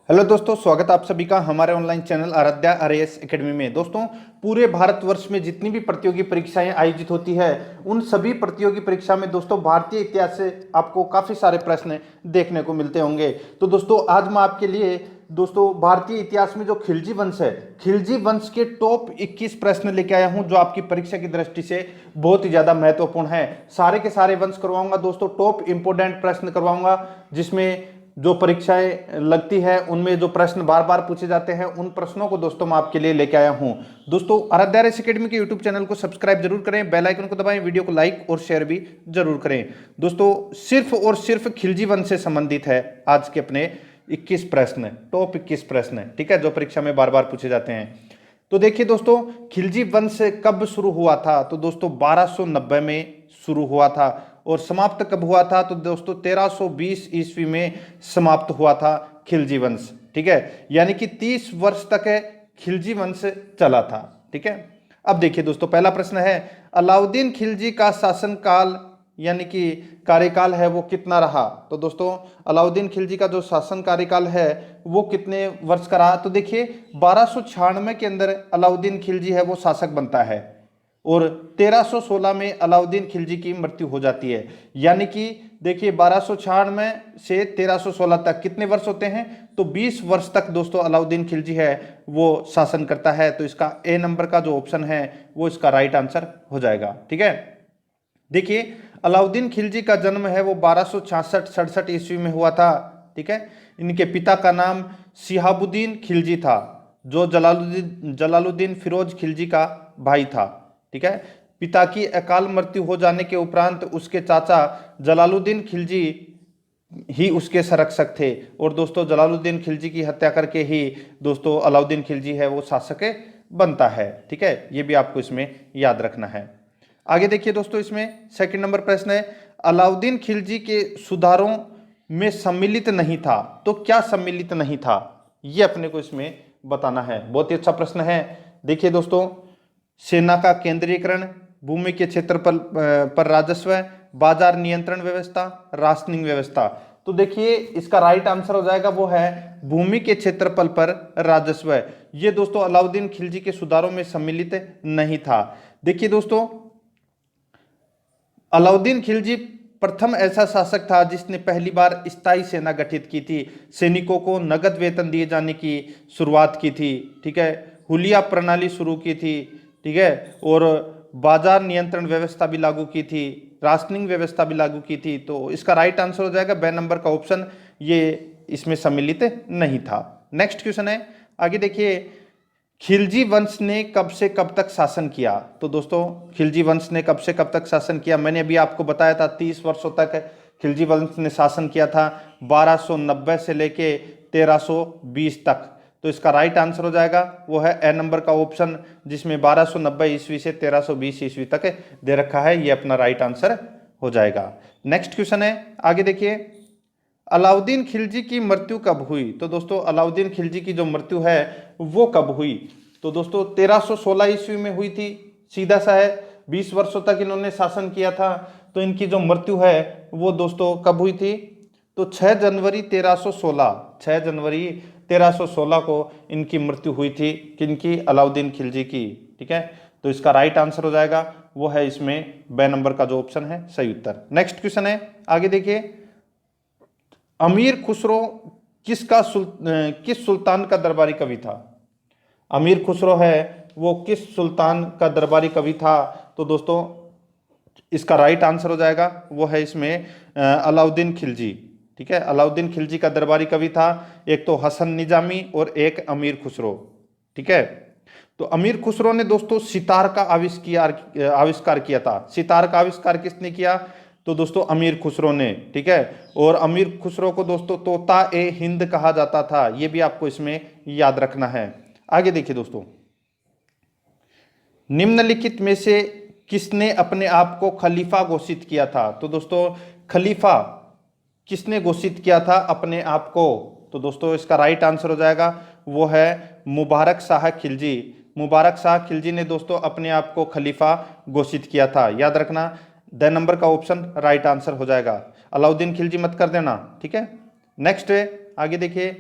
Hello दोस्तों, स्वागत है आप सभी का हमारे online channel Aaradhya RAS academy में। दोस्तों, पूरे भारतवर्ष में जितनी भी प्रतियोगी परीक्षाएं आयोजित होती है उन सभी प्रतियोगी परीक्षा में दोस्तों भारतीय इतिहास से आपको काफ़ी सारे प्रश्न देखने को मिलते होंगे। तो दोस्तों आज मैं आपके लिए दोस्तों भारतीय इतिहास में जो खिलजी वंश है, खिलजी वंश के टॉप 21 प्रश्न लेके आया हूं जो आपकी परीक्षा की दृष्टि से बहुत ही ज़्यादा महत्वपूर्ण है। सारे के सारे वंश करवाऊंगा दोस्तों, टॉप इंपोर्टेंट प्रश्न करवाऊंगा जिसमें जो परीक्षाएं लगती है उनमें जो प्रश्न बार बार पूछे जाते हैं उन प्रश्नों को दोस्तों मैं आपके लिए लेके आया हूं। दोस्तों आराध्या आरएएस एकेडमी के यूट्यूब चैनल को सब्सक्राइब जरूर करें, बेल आइकन को दबाएं, वीडियो को लाइक और शेयर भी जरूर करें। दोस्तों सिर्फ और सिर्फ खिलजी वंश से संबंधित है आज के अपने 21 प्रश्न, टॉप 21 प्रश्न, ठीक है, जो परीक्षा में बार बार पूछे जाते हैं। तो देखिए दोस्तों, खिलजी वंश कब शुरू हुआ था? तो दोस्तों 1290 में शुरू हुआ था। और समाप्त कब हुआ था? तो दोस्तों 1320 ईस्वी में समाप्त हुआ था खिलजी वंश, ठीक है। यानी कि 30 वर्ष तक खिलजी वंश चला था, ठीक है। अब देखिए दोस्तों, पहला प्रश्न है अलाउद्दीन खिलजी का शासनकाल यानी कि कार्यकाल है वो कितना रहा? तो दोस्तों अलाउद्दीन खिलजी का जो शासन कार्यकाल है वो कितने वर्ष का रहा? तो देखिए 1296 के अंदर अलाउद्दीन खिलजी है वो शासक बनता है और 1316 में अलाउद्दीन खिलजी की मृत्यु हो जाती है। यानी कि देखिए 1296 से 1316 तक कितने वर्ष होते हैं? तो 20 वर्ष तक दोस्तों अलाउद्दीन खिलजी है वो शासन करता है। तो इसका ए नंबर का जो ऑप्शन है वो इसका राइट आंसर हो जाएगा, ठीक है। देखिए अलाउद्दीन खिलजी का जन्म है वो 1266-67 ईस्वी में हुआ था, ठीक है। इनके पिता का नाम शिहाबुद्दीन खिलजी था जो जलालुद्दीन फिरोज खिलजी का भाई था, ठीक है। पिता की अकाल मृत्यु हो जाने के उपरांत उसके चाचा जलालुद्दीन खिलजी ही उसके संरक्षक थे और दोस्तों जलालुद्दीन खिलजी की हत्या करके ही दोस्तों अलाउद्दीन खिलजी है वो शासक बनता है, ठीक है। ये भी आपको इसमें याद रखना है। आगे देखिए दोस्तों, इसमें सेकंड नंबर प्रश्न है अलाउद्दीन खिलजी के सुधारों में सम्मिलित नहीं था। तो क्या सम्मिलित नहीं था ये अपने को इसमें बताना है। बहुत ही अच्छा प्रश्न है। देखिए दोस्तों, सेना का केंद्रीकरण, भूमि के क्षेत्रफल पर राजस्व, बाजार नियंत्रण व्यवस्था, राशनिंग व्यवस्था। तो देखिए इसका राइट आंसर हो जाएगा वो है भूमि के क्षेत्रफल पर राजस्व। ये दोस्तों अलाउद्दीन खिलजी के सुधारों में सम्मिलित नहीं था। देखिए दोस्तों, अलाउद्दीन खिलजी प्रथम ऐसा शासक था जिसने पहली बार स्थायी सेना गठित की थी, सैनिकों को नगद वेतन दिए जाने की शुरुआत की थी, ठीक है, हुलिया प्रणाली शुरू की थी, ठीक है, और बाजार नियंत्रण व्यवस्था भी लागू की थी, राशनिंग व्यवस्था भी लागू की थी। तो इसका राइट आंसर हो जाएगा बे नंबर का ऑप्शन, ये इसमें सम्मिलित नहीं था। नेक्स्ट क्वेश्चन है, आगे देखिए, खिलजी वंश ने कब से कब तक शासन किया? तो दोस्तों खिलजी वंश ने कब से कब तक शासन किया? मैंने अभी आपको बताया था 30 वर्षों तक खिलजी वंश ने शासन किया था, 1290 से लेके 1320 तक। तो इसका राइट आंसर हो जाएगा वो है ए नंबर का ऑप्शन, जिसमें 1290 ईस्वी से 1320 ईस्वी तक दे रखा है। ये अपना राइट आंसर हो जाएगा। नेक्स्ट क्वेश्चन है, आगे देखिए, अलाउद्दीन खिलजी की मृत्यु कब हुई? तो दोस्तों अलाउद्दीन खिलजी की जो मृत्यु है वो कब हुई? तो दोस्तों 1316 ईस्वी में हुई थी। सीधा सा है, 20 वर्षों तक इन्होंने शासन किया था। तो इनकी जो मृत्यु है वो दोस्तों कब हुई थी? तो 6 जनवरी 1316 को इनकी मृत्यु हुई थी। किनकी? अलाउद्दीन खिलजी की, ठीक है। तो इसका राइट आंसर हो जाएगा वो है इसमें बे नंबर का जो ऑप्शन है सही उत्तर। नेक्स्ट क्वेश्चन है, आगे देखिए, अमीर खुसरो किस सुल्तान का दरबारी कवि था? अमीर खुसरो है वो किस सुल्तान का दरबारी कवि था? तो दोस्तों इसका राइट आंसर हो जाएगा वो है इसमें अलाउद्दीन खिलजी, ठीक है। अलाउद्दीन खिलजी का दरबारी कवि था एक तो हसन निजामी और एक अमीर खुसरो, ठीक है। तो अमीर खुसरो ने दोस्तों सितार का आविष्कार किया था। सितार का आविष्कार किसने किया? तो दोस्तों अमीर खुसरो ने, ठीक है। और अमीर खुसरो को दोस्तों तोता ए हिंद कहा जाता था। ये भी आपको इसमें याद रखना है। आगे देखिए दोस्तों, निम्नलिखित में से किसने अपने आप को खलीफा घोषित किया था? तो दोस्तों खलीफा किसने घोषित किया था अपने आप को? तो दोस्तों इसका राइट आंसर हो जाएगा वो है मुबारक शाह खिलजी। मुबारक शाह खिलजी ने दोस्तों अपने आप को खलीफा घोषित किया था। याद रखना, द नंबर का ऑप्शन राइट आंसर हो जाएगा। अलाउद्दीन खिलजी मत कर देना, ठीक है। नेक्स्ट है, आगे देखिए,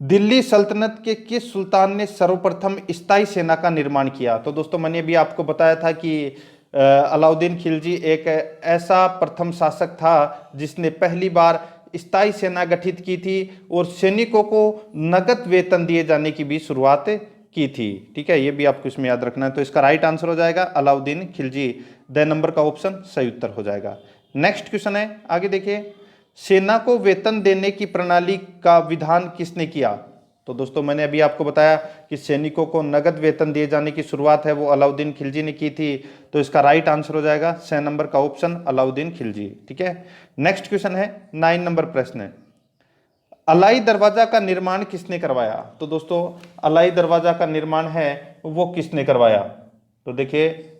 दिल्ली सल्तनत के किस सुल्तान ने सर्वप्रथम स्थायी सेना का निर्माण किया? तो दोस्तों मैंने भी आपको बताया था कि अलाउद्दीन खिलजी एक ऐसा प्रथम शासक था जिसने पहली बार स्थायी सेना गठित की थी और सैनिकों को नगद वेतन दिए जाने की भी शुरुआत की थी। ठीक है, ये भी आपको इसमें याद रखना है। तो इसका राइट आंसर हो जाएगा अलाउद्दीन खिलजी। द नंबर का ऑप्शन सही उत्तर हो जाएगा। नेक्स्ट क्वेश्चन है, आगे देखिए, सेना को वेतन देने की प्रणाली का विधान किसने किया? तो दोस्तों मैंने अभी आपको बताया कि सैनिकों को नगद वेतन दिए जाने की शुरुआत है वो अलाउद्दीन खिलजी ने की थी। तो इसका राइट आंसर हो जाएगा 6 नंबर का ऑप्शन अलाउद्दीन खिलजी। ठीक है, नेक्स्ट क्वेश्चन है 9 नंबर प्रश्न है, अलाई दरवाजा का निर्माण किसने करवाया? तो दोस्तों अलाई दरवाजा का निर्माण है वो किसने करवाया? तो देखिए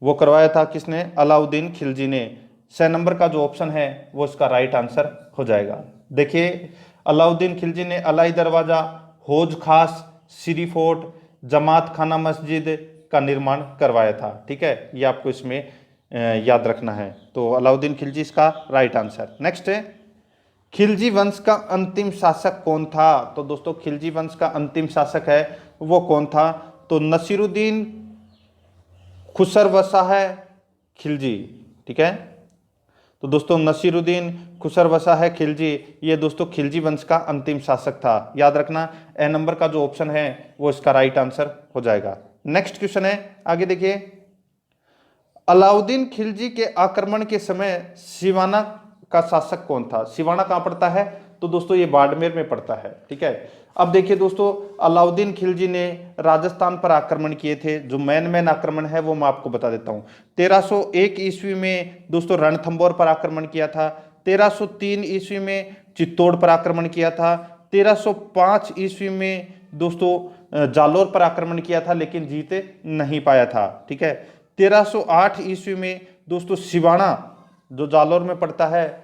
वो करवाया था किसने? अलाउद्दीन खिलजी ने। 6 नंबर का जो ऑप्शन है वो इसका राइट आंसर हो जाएगा। देखिए अलाउद्दीन खिलजी ने अलाई दरवाजा, हौज खास, सीरी फोर्ट, जमात खाना मस्जिद का निर्माण करवाया था। ठीक है, ये आपको इसमें याद रखना है। तो अलाउद्दीन खिलजी इसका राइट आंसर। नेक्स्ट है, खिलजी वंश का अंतिम शासक कौन था? तो दोस्तों खिलजी वंश का अंतिम शासक है वो कौन था? तो नसीरुद्दीन खुसरवशाह खिलजी। ठीक है, तो दोस्तों नसीरुद्दीन खुसरवशाह खिलजी, ये दोस्तों खिलजी वंश का अंतिम शासक था। याद रखना ए नंबर का जो ऑप्शन है वो इसका राइट आंसर हो जाएगा। नेक्स्ट क्वेश्चन है, आगे देखिए, अलाउद्दीन खिलजी के आक्रमण के समय सिवाना का शासक कौन था? सिवाना कहाँ पड़ता है? तो दोस्तों ये बाड़मेर में पड़ता है। ठीक है, अब देखिए दोस्तों अलाउद्दीन खिलजी ने राजस्थान पर आक्रमण किए थे। जो मेन आक्रमण है वो मैं आपको बता देता हूँ। 1301 ईस्वी में दोस्तों रणथंबोर पर आक्रमण किया था। 1303 ईस्वी में चित्तौड़ पर आक्रमण किया था। 1305 ईस्वी में दोस्तों जालोर पर आक्रमण किया था लेकिन जीत नहीं पाया था। ठीक है, 1308 ईस्वी में दोस्तों सिवाना जो जालोर में पड़ता है,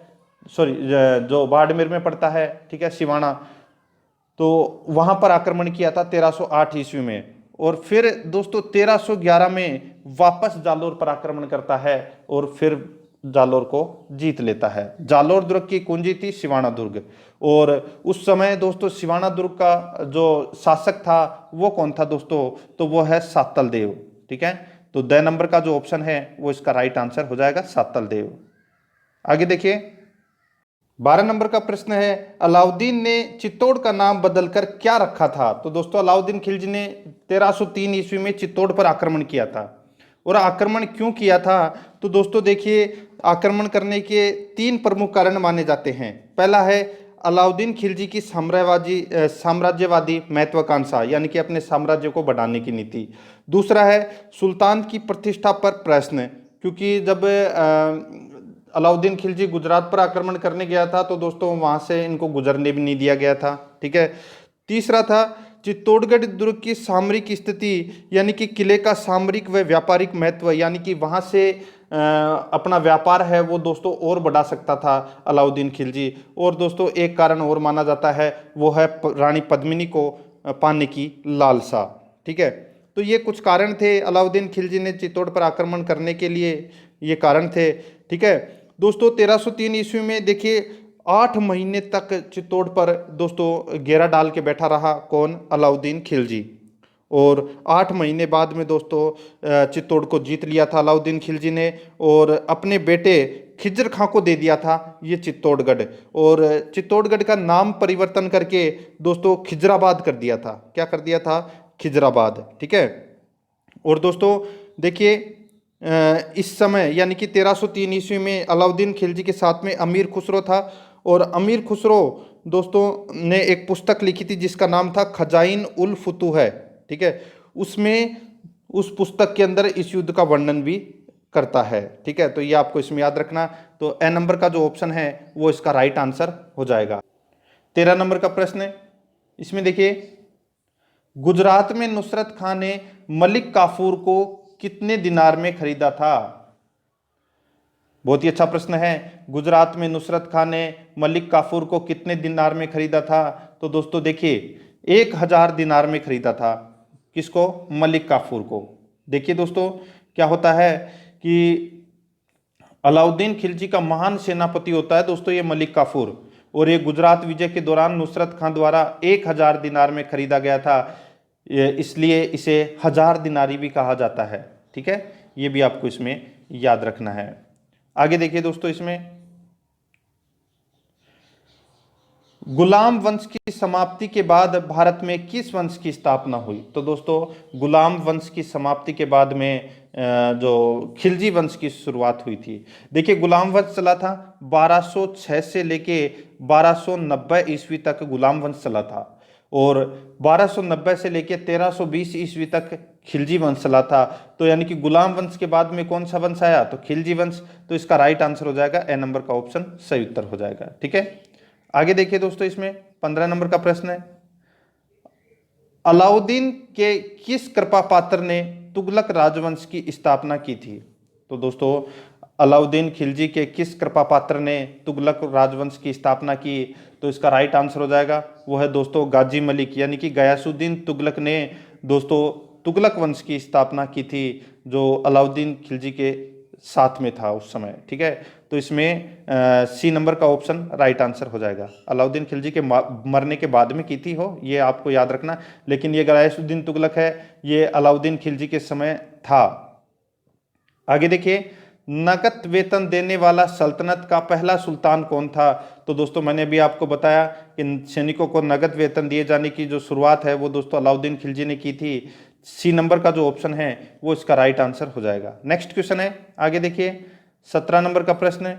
सॉरी जो बाड़मेर में पड़ता है, ठीक है, सिवाना, तो वहां पर आक्रमण किया था 1308 ईस्वी में। और फिर दोस्तों 1311 में वापस जालोर पर आक्रमण करता है और फिर जालोर को जीत लेता है। जालोर दुर्ग की कुंजी थी सिवाना दुर्ग। और उस समय दोस्तों सिवाना दुर्ग का जो शासक था वो कौन था दोस्तों? तो वो है सातल देव। ठीक है, तो द नंबर का जो ऑप्शन है वो इसका राइट आंसर हो जाएगा सातल देव। आगे देखिए 12 नंबर का प्रश्न है, अलाउद्दीन ने चित्तौड़ का नाम बदलकर क्या रखा था? तो दोस्तों अलाउद्दीन खिलजी ने 1303 ईस्वी में चित्तौड़ पर आक्रमण किया था। और आक्रमण क्यों किया था? तो दोस्तों देखिए आक्रमण करने के 3 प्रमुख कारण माने जाते हैं। पहला है अलाउद्दीन खिलजी की साम्राज्यवादी महत्वाकांक्षा, यानी कि अपने साम्राज्य को बढ़ाने की नीति। दूसरा है सुल्तान की प्रतिष्ठा पर प्रश्न, क्योंकि जब अलाउद्दीन खिलजी गुजरात पर आक्रमण करने गया था तो दोस्तों वहां से इनको गुजरने भी नहीं दिया गया था। ठीक है, तीसरा था चित्तौड़गढ़ दुर्ग की सामरिक स्थिति, यानी कि किले का सामरिक व व्यापारिक महत्व, यानी कि वहां से अपना व्यापार है वो दोस्तों और बढ़ा सकता था अलाउद्दीन खिलजी। और दोस्तों एक कारण और माना जाता है वो है रानी पद्मिनी को पाने की लालसा। ठीक है, तो ये कुछ कारण थे अलाउद्दीन खिलजी ने चित्तौड़ पर आक्रमण करने के लिए, ये कारण थे। ठीक है दोस्तों, 1303 ईस्वी में देखिए 8 महीने तक चित्तौड़ पर दोस्तों घेरा डाल के बैठा रहा कौन? अलाउद्दीन खिलजी। और 8 महीने बाद में दोस्तों चित्तौड़ को जीत लिया था अलाउद्दीन खिलजी ने और अपने बेटे खिज्र खां को दे दिया था ये चित्तौड़गढ़। और चित्तौड़गढ़ का नाम परिवर्तन करके दोस्तों खिजराबाद कर दिया था। क्या कर दिया था? खिजराबाद। ठीक है, और दोस्तों देखिए इस समय यानी कि 1303 ईस्वी में अलाउद्दीन खिलजी के साथ में अमीर खुसरो था। और अमीर खुसरो दोस्तों ने एक पुस्तक लिखी थी जिसका नाम था खजाइन उल फुतूह है। ठीक है, उसमें उस पुस्तक के अंदर इस युद्ध का वर्णन भी करता है। ठीक है, तो ये आपको इसमें याद रखना। तो ए नंबर का जो ऑप्शन है वो इसका राइट आंसर हो जाएगा। 13 नंबर का प्रश्न है, इसमें देखिए गुजरात में नुसरत खान ने मलिक काफूर को कितने दिनार में खरीदा था? बहुत ही अच्छा प्रश्न है। गुजरात में नुसरत खान ने मलिक काफूर को कितने दिनार में खरीदा था? तो दोस्तों देखिए 1000 दिनार में खरीदा था। किसको? मलिक काफूर को। देखिए दोस्तों क्या होता है कि अलाउद्दीन खिलजी का महान सेनापति होता है दोस्तों ये मलिक काफूर। और ये गुजरात विजय के दौरान नुसरत खान द्वारा 1000 दिनार में खरीदा गया था, इसलिए इसे 1000 दिनारी भी कहा जाता है। ठीक है, ये भी आपको इसमें याद रखना है। आगे देखिए दोस्तों, इसमें गुलाम वंश की समाप्ति के बाद भारत में किस वंश की स्थापना हुई? तो दोस्तों गुलाम वंश की समाप्ति के बाद में जो खिलजी वंश की शुरुआत हुई थी। देखिए गुलाम वंश चला था 1206 से लेके 1290 ईस्वी तक गुलाम वंश चला था, और 1290 से लेके 1320 ईस्वी तक खिलजी वंश चला था। तो यानी कि गुलाम वंश के बाद में कौन सा वंश आया? तो खिलजी वंश। तो इसका राइट आंसर हो जाएगा ए नंबर का ऑप्शन सही उत्तर हो जाएगा। ठीक है, आगे देखिए दोस्तों, इसमें 15 नंबर का प्रश्न है, अलाउद्दीन के किस कृपा पात्र ने तुगलक राजवंश की स्थापना की थी? तो दोस्तों अलाउद्दीन खिलजी के किस कृपा पात्र ने तुगलक राजवंश की स्थापना की? तो इसका राइट आंसर हो जाएगा वो है दोस्तों गाजी मलिक, यानी कि गयासुद्दीन तुगलक ने दोस्तों तुगलक वंश की स्थापना की थी, जो अलाउद्दीन खिलजी के साथ में था उस समय। ठीक है, तो इसमें सी नंबर का ऑप्शन राइट आंसर हो जाएगा। अलाउद्दीन खिलजी के मरने के बाद में की थी हो, ये आपको याद रखना, लेकिन ये गयासुद्दीन तुगलक है, ये अलाउद्दीन खिलजी के समय था। आगे देखिए, नकद वेतन देने वाला सल्तनत का पहला सुल्तान कौन था? तो दोस्तों मैंने भी आपको बताया कि सैनिकों को नगद वेतन दिए जाने की जो शुरुआत है वो दोस्तों अलाउद्दीन खिलजी ने की थी। सी नंबर का जो ऑप्शन है वो इसका राइट आंसर हो जाएगा। नेक्स्ट क्वेश्चन है, आगे देखिए 17 नंबर का प्रश्न है,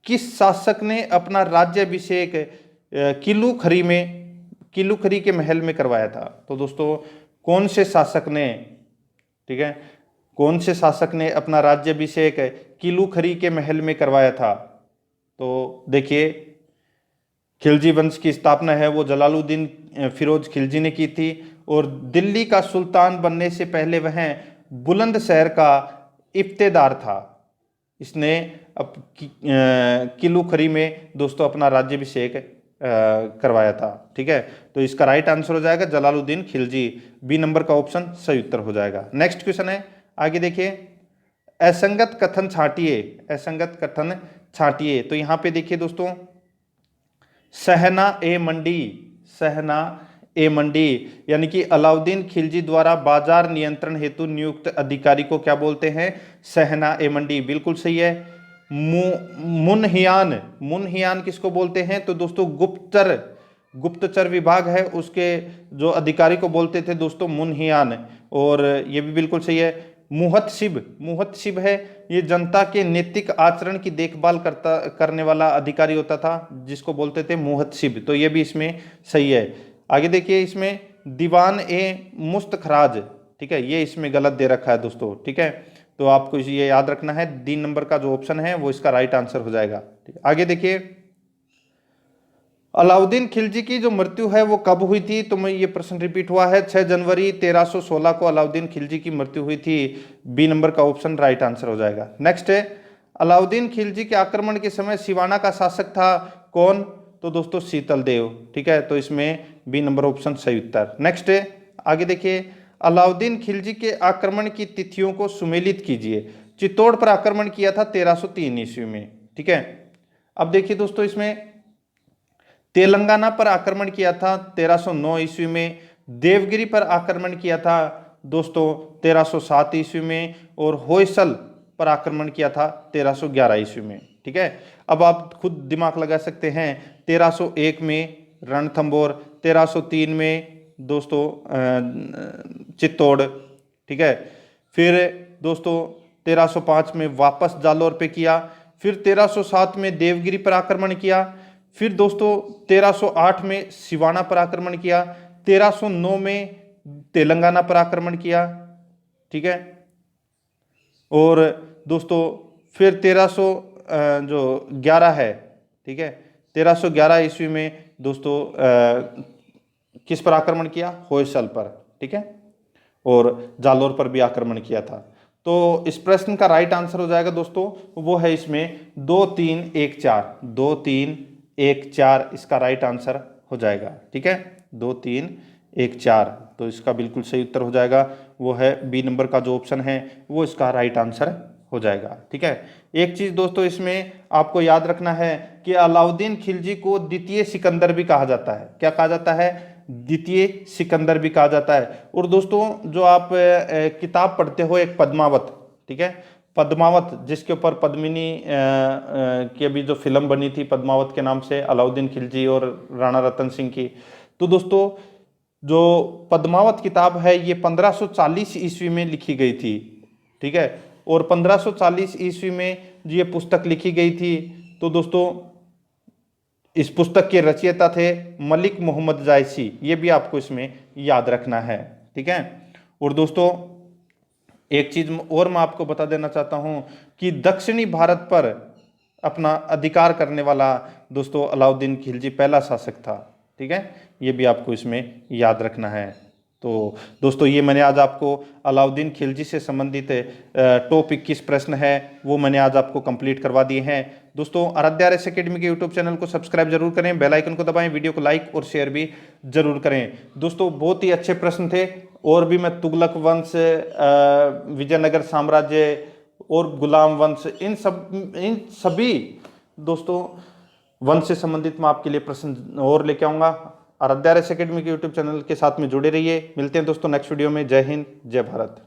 किस शासक ने अपना राज्याभिषेक किलूखरी के महल में करवाया था? तो दोस्तों कौन से शासक ने, ठीक है, कौन से शासक ने अपना राज्याभिषेक किलूखरी के महल में करवाया था? तो देखिए खिलजी वंश की स्थापना है वो जलालुद्दीन फिरोज खिलजी ने की थी, और दिल्ली का सुल्तान बनने से पहले वह बुलंदशहर का इफ्तेदार था। इसने किलूखरी में दोस्तों अपना राज्याभिषेक करवाया था। ठीक है, तो इसका राइट आंसर हो जाएगा जलालुद्दीन खिलजी, बी नंबर का ऑप्शन सही उत्तर हो जाएगा। नेक्स्ट क्वेश्चन है, आगे देखिए, असंगत कथन छांटिए, असंगत कथन छांटिए। तो यहां पे देखिए दोस्तों, सहना ए मंडी, सहना ए मंडी, यानी कि अलाउद्दीन खिलजी द्वारा बाजार नियंत्रण हेतु नियुक्त अधिकारी को क्या बोलते हैं? सहना ए मंडी, बिल्कुल सही है। मुनहियान, मुनहियान किसको बोलते हैं? तो दोस्तों गुप्तचर विभाग है उसके जो अधिकारी को बोलते थे दोस्तों मुनहियान, और ये भी बिल्कुल सही है। मुहतसिब है, ये जनता के नैतिक आचरण की देखभाल करने वाला अधिकारी होता था जिसको बोलते थे मुहतसिब, तो ये भी इसमें सही है। आगे देखिए, इसमें दीवान ए मुस्तखराज, ठीक है, ये इसमें गलत दे रखा है दोस्तों। ठीक है, तो आपको ये याद रखना है, 3 नंबर का जो ऑप्शन है वो इसका राइट आंसर हो जाएगा। ठीक है, आगे देखिए, अलाउद्दीन खिलजी की जो मृत्यु है वो कब हुई थी? तो मैं ये प्रश्न रिपीट हुआ है, 6 जनवरी 1316 को अलाउद्दीन खिलजी की मृत्यु हुई थी, बी नंबर का ऑप्शन राइट आंसर हो जाएगा। नेक्स्ट है, अलाउद्दीन खिलजी के आक्रमण के समय सिवाना का शासक था कौन? तो दोस्तों शीतल देव। ठीक है, तो इसमें बी नंबर ऑप्शन सही उत्तर। नेक्स्ट है, आगे देखिए, अलाउद्दीन खिलजी के आक्रमण की तिथियों को सुमेलित कीजिए। चित्तौड़ पर आक्रमण किया था 1303 ईस्वी में। ठीक है, अब देखिए दोस्तों, इसमें तेलंगाना पर आक्रमण किया था 1309 ईस्वी में, देवगिरी पर आक्रमण किया था दोस्तों 1307 ईस्वी में, और होयसल पर आक्रमण किया था 1311 ईस्वी में। ठीक है, अब आप खुद दिमाग लगा सकते हैं, 1301 में रणथंबोर, 1303 में दोस्तों चित्तौड़। ठीक है, फिर दोस्तों 1305 में वापस जालौर पे किया, फिर 1307 में देवगिरी पर आक्रमण किया, फिर दोस्तों 1308 में सिवाना पर आक्रमण किया, 1309 में तेलंगाना पर आक्रमण किया। ठीक है, और दोस्तों फिर 1311 है, ठीक है, 1311 ईस्वी में दोस्तों किस पर आक्रमण किया? होयसल पर। ठीक है, और जालौर पर भी आक्रमण किया था। तो इस प्रश्न का राइट आंसर हो जाएगा दोस्तों, वो है इसमें 2 3 1 4, 2 3 1 4 इसका राइट आंसर हो जाएगा। ठीक है, 2 3 1 4, तो इसका बिल्कुल सही उत्तर हो जाएगा, वो है बी नंबर का जो ऑप्शन है वो इसका राइट आंसर हो जाएगा। ठीक है, एक चीज दोस्तों इसमें आपको याद रखना है कि अलाउद्दीन खिलजी को द्वितीय सिकंदर भी कहा जाता है। क्या कहा जाता है? द्वितीय सिकंदर भी कहा जाता है। और दोस्तों जो आप किताब पढ़ते हो एक पद्मावत, ठीक है, पद्मावत जिसके ऊपर पद्मिनी की अभी जो फिल्म बनी थी पद्मावत के नाम से, अलाउद्दीन खिलजी और राणा रतन सिंह की, तो दोस्तों जो पद्मावत किताब है ये 1540 ईस्वी में लिखी गई थी। ठीक है, और 1540 ईस्वी में ये पुस्तक लिखी गई थी। तो दोस्तों इस पुस्तक के रचयिता थे मलिक मोहम्मद जायसी, ये भी आपको इसमें याद रखना है। ठीक है, और दोस्तों एक चीज और मैं आपको बता देना चाहता हूं कि दक्षिणी भारत पर अपना अधिकार करने वाला दोस्तों अलाउद्दीन खिलजी पहला शासक था। ठीक है, ये भी आपको इसमें याद रखना है। तो दोस्तों ये मैंने आज आपको अलाउद्दीन खिलजी से संबंधित टॉप 21 प्रश्न है वो मैंने आज आपको कंप्लीट करवा दिए हैं। दोस्तों आराध्या आरएस एकेडमी के यूट्यूब चैनल को सब्सक्राइब जरूर करें, बेल आइकन को दबाएं, वीडियो को लाइक और शेयर भी जरूर करें। दोस्तों बहुत ही अच्छे प्रश्न थे, और भी मैं तुगलक वंश, विजयनगर साम्राज्य और गुलाम वंश, इन सभी दोस्तों वंश से संबंधित मैं आपके लिए प्रश्न और लेके आऊंगा। आराध्या आरएस एकेडमी के यूट्यूब चैनल के साथ में जुड़े रहिए। मिलते हैं दोस्तों नेक्स्ट वीडियो में। जय हिंद, जय भारत।